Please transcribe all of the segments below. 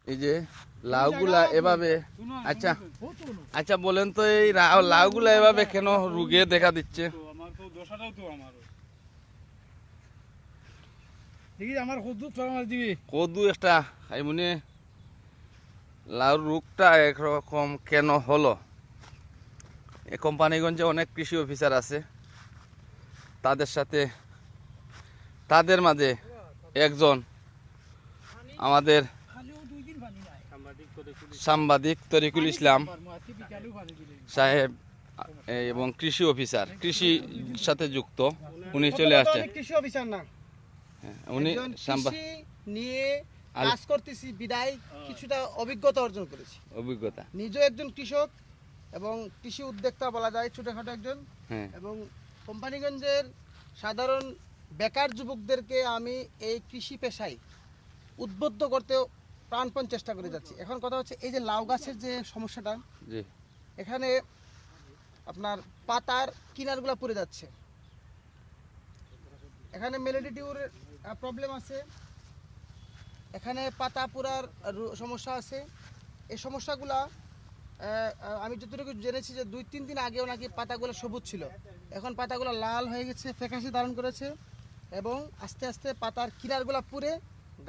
এই যে লাউগুলা এভাবে, আচ্ছা আচ্ছা বলেন তো এই লাউগুলা এভাবে কেন রোগে দেখা দিচ্ছে? কদু একটা এমনি লাউর রোগটা একরকম কেন হলো? এই কোম্পানিগঞ্জে অনেক কৃষি অফিসার আছে, তাদের মাঝে একজন আমাদের সাংবাদিক তরিকুল ইসলাম সাহেব এবং কৃষি অফিসার, কৃষির সাথে যুক্ত, উনি চলে আসছেন। কৃষি অফিসার না, উনি কৃষি নিয়ে কাজ করতেছি বিদায় কিছুটা অভিজ্ঞতা অর্জন করেছি। অভিজ্ঞতা, নিজে একজন কৃষক এবং কৃষি উদ্যোক্তা বলা যায়, ছোটখাটো একজন। এবং কোম্পানিগঞ্জের সাধারণ বেকার যুবকদেরকে আমি এই কৃষি পেশায় উদ্বুদ্ধ করতে প্রাণপণ চেষ্টা করে যাচ্ছি। এখন কথা হচ্ছে এই যে লাউ গাছের যে সমস্যাটা, এখানে আপনার পাতার কিনারগুলো পড়ে যাচ্ছে, এখানে মেলিডিটিউর প্রবলেম আছে, এখানে পাতা পোড়ার সমস্যা আছে। এই সমস্যাগুলা আমি যতটুকু জেনেছি যে 2-3 দিন আগেও নাকি পাতাগুলো সবুজ ছিল, এখন পাতাগুলো লাল হয়ে গেছে, ফ্যাকাশে ধারণ করেছে এবং আস্তে আস্তে পাতার কিনারগুলো পুড়ে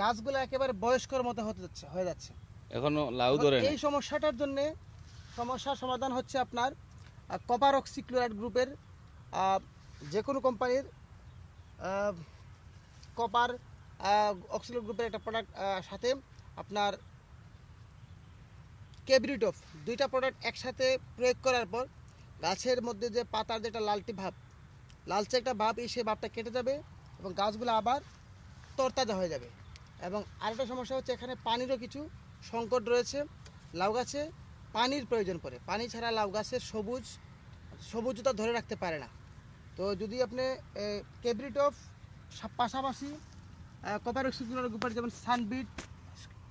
গাছগুলো একেবারে বয়স্কর মতো হয়ে যাচ্ছে। এখনো লাউ ধরে না। এই সমস্যাটার জন্য সমস্যার সমাধান হচ্ছে আপনার কপার অক্সিক্লোরাইড গ্রুপের যে কোনো কোম্পানির কপার অক্সিক্লোরাইড গ্রুপের একটা প্রোডাক্ট সাথে আপনার কেব্রিটফ, দুইটা প্রোডাক্ট একসাথে প্রয়োগ করার পর গাছের মধ্যে যে পাতার যেটা লালচে একটা ভাব, সেই ভাবটা কেটে যাবে এবং গাছগুলো আবার তরতাজা হয়ে যাবে। এবং আরেকটা সমস্যা হচ্ছে এখানে পানিরও কিছু সংকট রয়েছে। লাউ গাছে পানির প্রয়োজন পড়ে, পানি ছাড়া লাউ গাছের সবুজতা ধরে রাখতে পারে না। তো যদি আপনি কেব্রিটফ পাশাপাশি কপার অক্সিক্লোরাইড গ্রুপের যেমন সানবিট,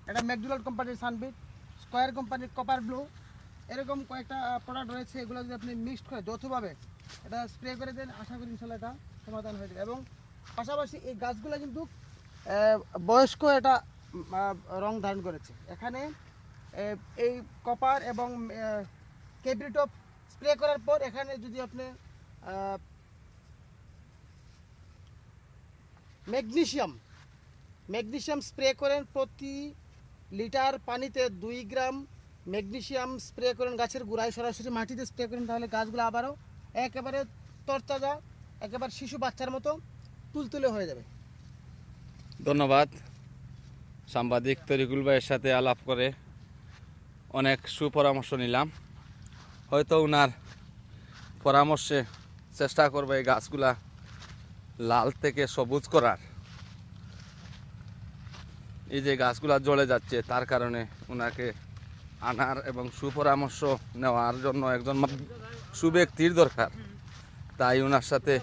এটা ম্যাকডোনাল্ড কোম্পানির সানবিট, স্কয়ার কোম্পানির কপার ব্লু, এরকম কয়েকটা প্রোডাক্ট রয়েছে, এগুলো যদি আপনি মিক্সড করে যৌথভাবে এটা স্প্রে করে দেন, আশা করি ইনশাল্লাহ এটা সমাধান হয়ে যাবে। এবং পাশাপাশি এই গাছগুলো কিন্তু বয়স্ক একটা রং ধারণ করেছে। এখানে এই কপার এবং কেব্রিটফ স্প্রে করার পর এখানে যদি আপনি ম্যাগনেসিয়াম স্প্রে করেন, প্রতি লিটার পানিতে 2 গ্রাম ম্যাগনেসিয়াম স্প্রে করেন গাছের গোড়ায়, সরাসরি মাটিতে স্প্রে করেন, তাহলে গাছগুলো আবারও একেবারে তরতাজা, একেবারে শিশু বাচ্চার মতো তুলতুলে হয়ে যাবে। ধন্যবাদ। সাংবাদিক তরিকুল ভাইয়ের সাথে আলাপ করে অনেক সুপরামর্শ নিলাম। হয়তো ওনার পরামর্শে চেষ্টা করবে এই গাছগুলা লাল থেকে সবুজ করার। এই যে গাছগুলা জ্বলে যাচ্ছে, তার কারণে ওনাকে আনার এবং সুপরামর্শ নেওয়ার জন্য একজন সুব্যক্তির দরকার। তাই ওনার সাথে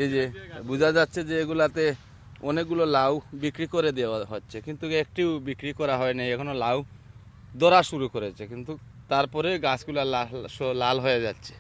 এই যে বোঝা যাচ্ছে যে এগুলাতে অনেকগুলো লাউ বিক্রি করে দেওয়া হচ্ছে, কিন্তু একটিও বিক্রি করা হয়নি, এখনো লাউ ধরা শুরু করেছে, কিন্তু তারপরে গাছগুলা লাল হয়ে যাচ্ছে।